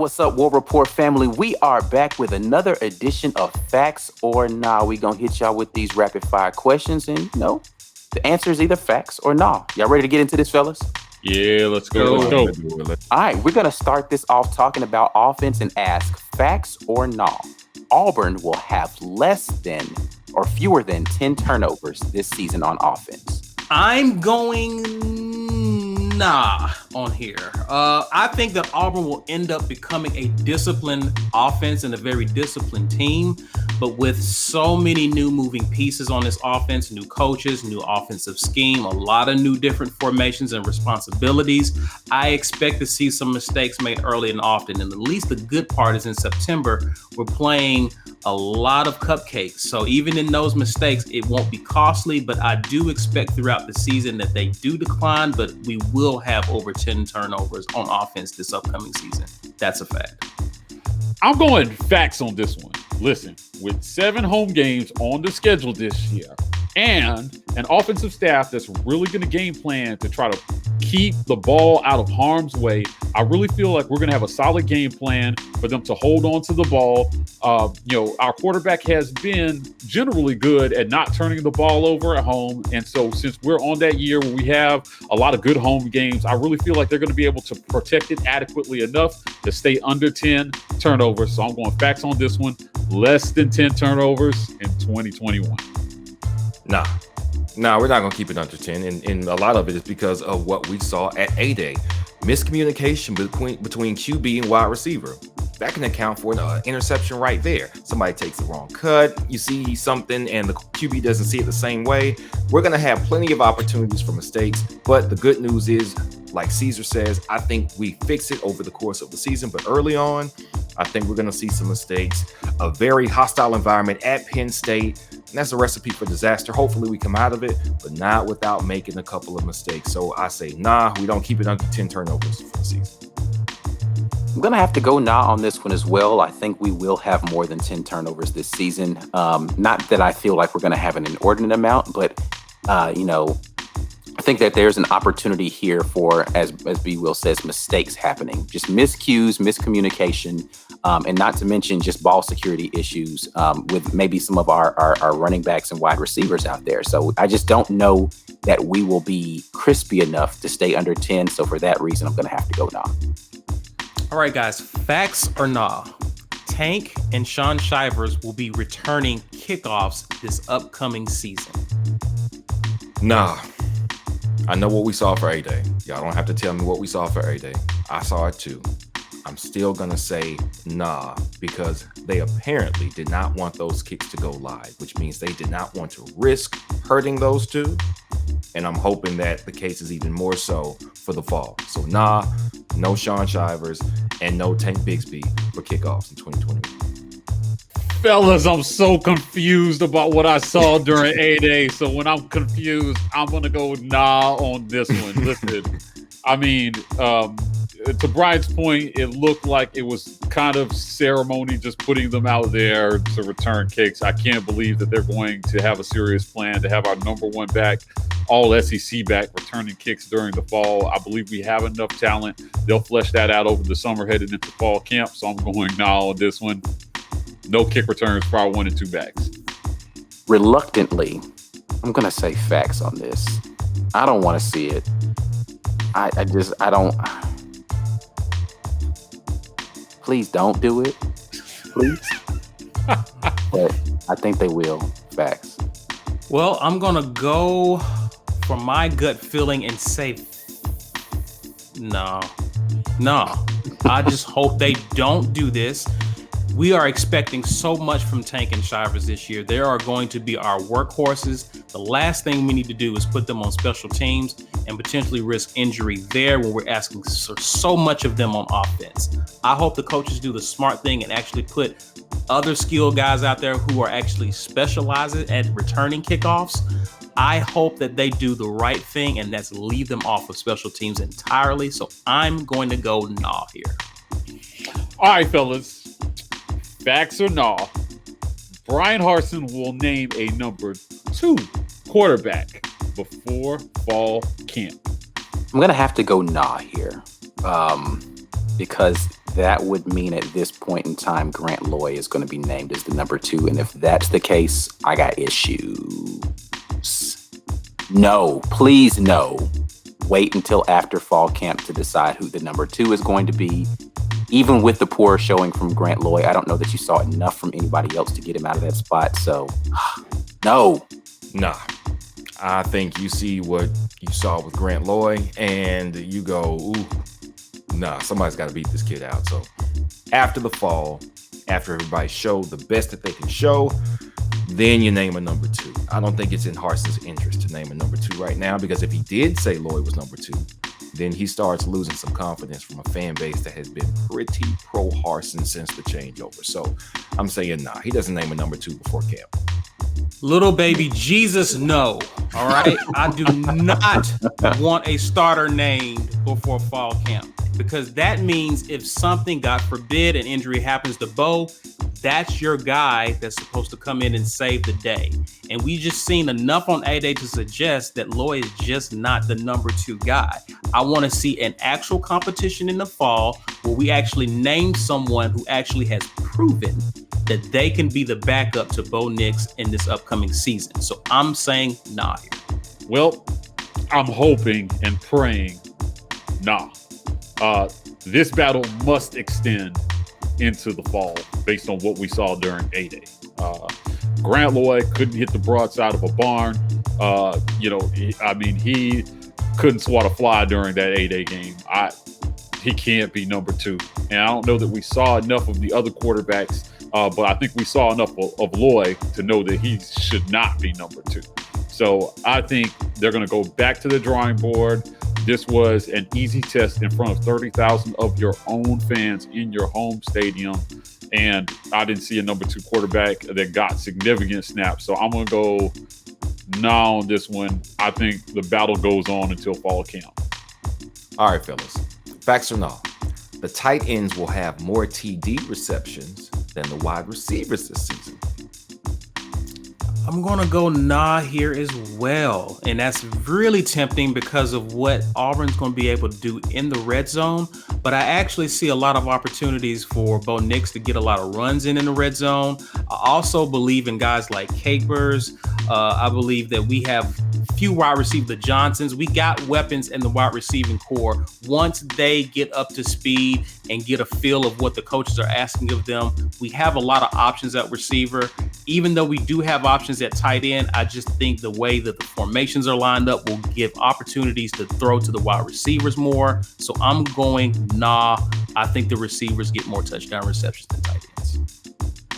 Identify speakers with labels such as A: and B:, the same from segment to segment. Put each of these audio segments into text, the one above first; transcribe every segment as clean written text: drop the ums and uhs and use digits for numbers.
A: what's up, War Report family? We are back with another edition of Facts or Nah. We gonna hit y'all with these rapid fire questions, and the answer is either facts or nah. Y'all ready to get into this, fellas?
B: Yeah, let's go.
A: All right, we're gonna start this off talking about offense and ask facts or nah. Auburn will have less than or fewer than 10 turnovers this season on offense.
C: I'm going nah on here. I think that Auburn will end up becoming a disciplined offense and a very disciplined team. But with so many new moving pieces on this offense, new coaches, new offensive scheme, a lot of new different formations and responsibilities, I expect to see some mistakes made early and often. And at least the good part is in September, we're playing a lot of cupcakes. So even in those mistakes, it won't be costly, but I do expect throughout the season that they do decline, but we will have over 10 turnovers on offense this upcoming season. That's a fact.
B: I'm going facts on this one. Listen, with 7 home games on the schedule this year and an offensive staff that's really going to game plan to try to keep the ball out of harm's way, I really feel like we're going to have a solid game plan for them to hold on to the ball. Our quarterback has been generally good at not turning the ball over at home. And so since we're on that year where we have a lot of good home games, I really feel like they're going to be able to protect it adequately enough to stay under 10 turnovers. So I'm going facts on this one. Less than 10 turnovers in 2021.
D: Nah, we're not going to keep it under 10. And a lot of it is because of what we saw at A-Day. Miscommunication between QB and wide receiver. That can account for an interception right there. Somebody takes the wrong cut. You see something and the QB doesn't see it the same way. We're going to have plenty of opportunities for mistakes. But the good news is, like Caesar says, I think we fix it over the course of the season. But early on, I think we're going to see some mistakes. A very hostile environment at Penn State. And that's a recipe for disaster. Hopefully we come out of it, but not without making a couple of mistakes. So I say, nah, we don't keep it under 10 turnovers for the season.
A: I'm going to have to go nah on this one as well. I think we will have more than 10 turnovers this season. Not that I feel like we're going to have an inordinate amount, but, I think that there's an opportunity here for, as B. Will says, mistakes happening. Just miscues, miscommunication, and not to mention just ball security issues with maybe some of our running backs and wide receivers out there. So I just don't know that we will be crispy enough to stay under 10. So for that reason, I'm going to have to go nah.
C: All right, guys, facts or nah? Tank and Sean Shivers will be returning kickoffs this upcoming season.
D: Nah. I know what we saw for A-Day. Y'all don't have to tell me what we saw for A-Day. I saw it too. I'm still going to say nah, because they apparently did not want those kicks to go live, which means they did not want to risk hurting those two. And I'm hoping that the case is even more so for the fall. So nah, no Sean Shivers, and no Tank Bigsby for kickoffs in 2021.
B: Fellas, I'm so confused about what I saw during A-Day. So when I'm confused, I'm going to go nah on this one. Listen, I mean, to Brian's point, it looked like it was kind of ceremony, just putting them out there to return kicks. I can't believe that they're going to have a serious plan to have our number one back, all SEC back, returning kicks during the fall. I believe we have enough talent. They'll flesh that out over the summer heading into fall camp. So I'm going nah on this one. No kick returns for our 1 and 2 backs.
A: Reluctantly, I'm going to say facts on this. I don't want to see it. I don't. Please don't do it. Please. But I think they will. Facts.
C: Well, I'm going to go for my gut feeling and say no. I just hope they don't do this. We are expecting so much from Tank and Shivers this year. They are going to be our workhorses. The last thing we need to do is put them on special teams and potentially risk injury there when we're asking so much of them on offense. I hope the coaches do the smart thing and actually put other skilled guys out there who are actually specializing at returning kickoffs. I hope that they do the right thing, and that's leave them off of special teams entirely. So I'm going to go nah here.
B: All right, fellas. Facts or nah, Brian Harsin will name a number 2 quarterback before fall camp.
A: I'm going to have to go nah here because that would mean at this point in time, Grant Loy is going to be named as the number 2. And if that's the case, I got issues. No, please no. Wait until after fall camp to decide who the number 2 is going to be. Even with the poor showing from Grant Loy, I don't know that you saw enough from anybody else to get him out of that spot. So, no.
D: Nah. I think you see what you saw with Grant Loy and you go, ooh, nah, somebody's got to beat this kid out. So after the fall, after everybody showed the best that they can show, then you name a number 2. I don't think it's in Harson's interest to name a number 2 right now, because if he did say Loy was number 2, then he starts losing some confidence from a fan base that has been pretty pro Harson since the changeover. So I'm saying, nah, he doesn't name a number 2 before camp.
C: Little baby Jesus, no. All right. I do not want a starter named before fall camp, because that means if something, God forbid, an injury happens to Bo, that's your guy that's supposed to come in and save the day. And we just seen enough on A-Day to suggest that Loy is just not the number 2 guy. I want to see an actual competition in the fall where we actually name someone who actually has proven that they can be the backup to Bo Nix in this upcoming season. So I'm saying nah here.
B: Well, I'm hoping and praying nah. This battle must extend into the fall based on what we saw during A-Day. Grant Loy couldn't hit the broadside of a barn. He couldn't swat a fly during that A-Day game. He can't be number 2. And I don't know that we saw enough of the other quarterbacks, but I think we saw enough of Loy to know that he should not be number 2. So I think they're going to go back to the drawing board. This was an easy test in front of 30,000 of your own fans in your home stadium. And I didn't see a number 2 quarterback that got significant snaps. So I'm going to go nah on this one. I think the battle goes on until fall camp.
D: All right, fellas. Facts or nah? The tight ends will have more TD receptions than the wide receivers this season.
C: I'm going to go nah here as well. And that's really tempting because of what Auburn's going to be able to do in the red zone. But I actually see a lot of opportunities for Bo Nix to get a lot of runs in the red zone. I also believe in guys like Capers. I believe that we have few wide receiver, the Johnsons. We got weapons in the wide receiving core. Once they get up to speed and get a feel of what the coaches are asking of them, we have a lot of options at receiver. Even though we do have options at tight end, I just think the way that the formations are lined up will give opportunities to throw to the wide receivers more. So I'm going nah. I think the receivers get more touchdown receptions than tight ends.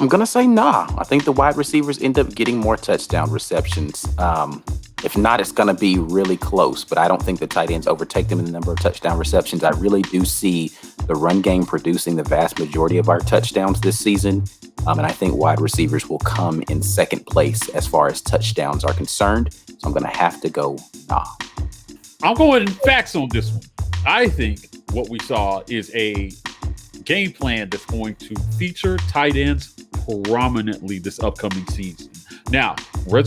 A: I'm going to say nah. I think the wide receivers end up getting more touchdown receptions. If not, it's going to be really close, but I don't think the tight ends overtake them in the number of touchdown receptions. I really do see the run game producing the vast majority of our touchdowns this season. And I think wide receivers will come in second place as far as touchdowns are concerned. So I'm going to have to go nah.
B: I'm going facts on this one. I think what we saw is a game plan that's going to feature tight ends prominently this upcoming season. Now, red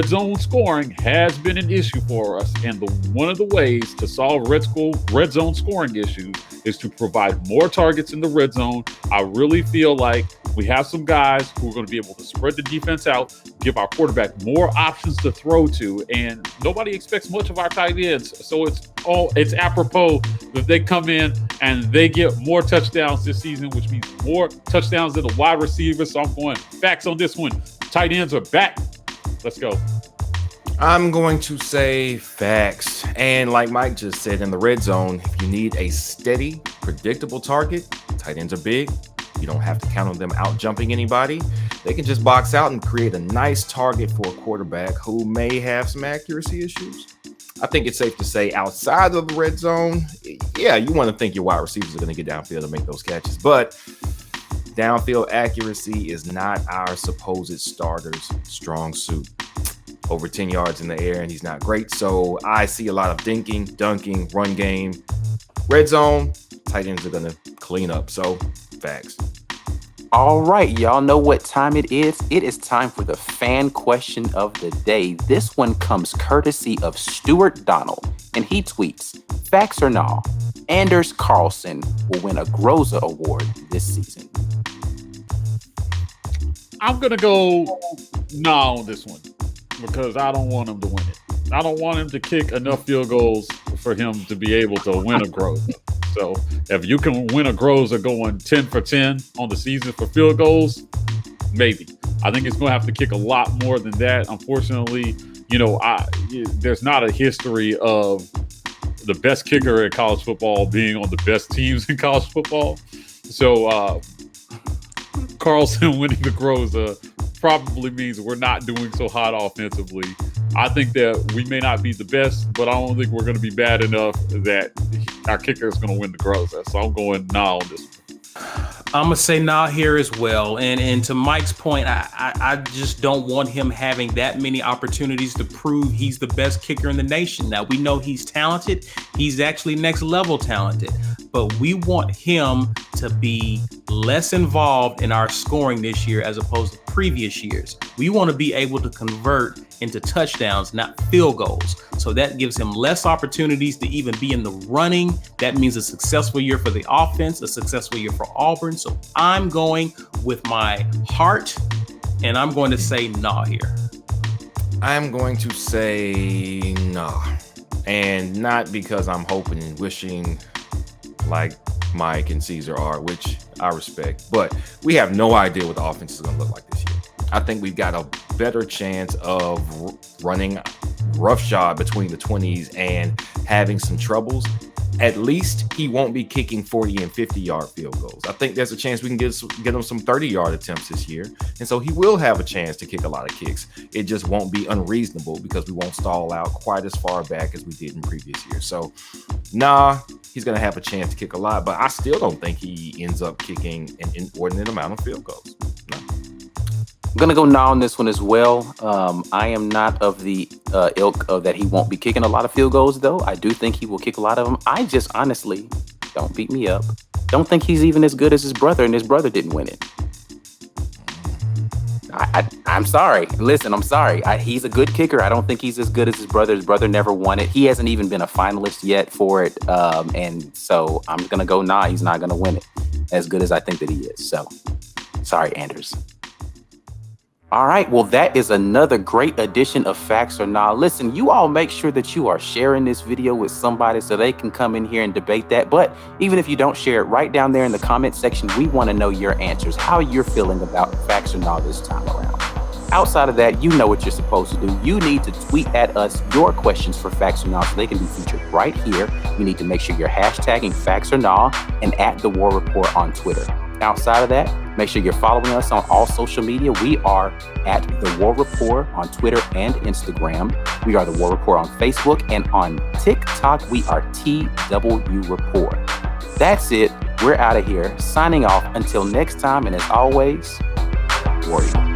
B: zone scoring has been an issue for us, and one of the ways to solve red zone scoring issues is to provide more targets in the red zone. I really feel like we have some guys who are going to be able to spread the defense out, give our quarterback more options to throw to, and nobody expects much of our tight ends. So it's apropos that they come in and they get more touchdowns this season, which means more touchdowns than the wide receivers. So I'm going facts on this one. Tight ends are back. Let's go.
D: I'm going to say facts. And like Mike just said, in the red zone, if you need a steady, predictable target, tight ends are big. You don't have to count on them out jumping anybody. They can just box out and create a nice target for a quarterback who may have some accuracy issues. I think it's safe to say outside of the red zone, yeah, you want to think your wide receivers are going to get downfield and make those catches. But downfield accuracy is not our supposed starter's strong suit. Over 10 yards in the air, and he's not great. So I see a lot of dunking, run game. Red zone, tight ends are going to clean up. So facts.
A: All right, y'all know what time it is. It is time for the fan question of the day. This one comes courtesy of Stuart Donald, and he tweets, facts or nah? Anders Carlson will win a Groza Award this season?
B: I'm going to go nah on this one because I don't want him to win it. I don't want him to kick enough field goals for him to be able to win a Groza. So if you can win a Groza going 10 for 10 on the season for field goals, maybe. I think it's going to have to kick a lot more than that. Unfortunately, there's not a history of the best kicker in college football being on the best teams in college football. So Carlson winning the Groza probably means we're not doing so hot offensively. I think that we may not be the best, but I don't think we're going to be bad enough that our kicker is going to win the Groza. So I'm going nah on this one.
C: I'm going to say nah here as well. And to Mike's point, I just don't want him having that many opportunities to prove he's the best kicker in the nation. Now, we know he's talented. He's actually next level talented. But we want him to be less involved in our scoring this year as opposed to previous years. We want to be able to convert into touchdowns, not field goals. So that gives him less opportunities to even be in the running. That means a successful year for the offense, a successful year for Auburn. So I'm going with my heart, and I'm going to say nah here.
D: I'm going to say nah. And not because I'm hoping and wishing like Mike and Caesar are, which I respect, but we have no idea what the offense is going to look like this year. I think we've got a better chance of running roughshod between the 20s and having some troubles. At least he won't be kicking 40 and 50-yard field goals. I think there's a chance we can get him some 30-yard attempts this year. And so he will have a chance to kick a lot of kicks. It just won't be unreasonable because we won't stall out quite as far back as we did in previous years. So, nah, he's going to have a chance to kick a lot, but I still don't think he ends up kicking an inordinate amount of field goals. No.
A: I'm going to go nah on this one as well. I am not of the ilk of that he won't be kicking a lot of field goals, though. I do think he will kick a lot of them. I just honestly, don't beat me up, don't think he's even as good as his brother, and his brother didn't win it. I'm sorry. Listen, I'm sorry. He's a good kicker. I don't think he's as good as his brother. His brother never won it. He hasn't even been a finalist yet for it. And so I'm going to go nah. He's not going to win it as good as I think that he is. So sorry, Anders. All right, well, that is another great edition of Facts or Nah. Listen, you all make sure that you are sharing this video with somebody so they can come in here and debate that. But even if you don't share it, right down there in the comment section, we want to know your answers, how you're feeling about Facts or Nah this time around. Outside of that, you know what you're supposed to do. You need to tweet at us your questions for Facts or Nah so they can be featured right here. You need to make sure you're hashtagging Facts or Nah and at The War Report on Twitter. Outside of that, make sure you're following us on all social media. We are at The War Report on Twitter and Instagram. We are The War Report on Facebook, and on TikTok, we are TW Report. That's it. We're out of here. Signing off until next time. And as always, Warrior.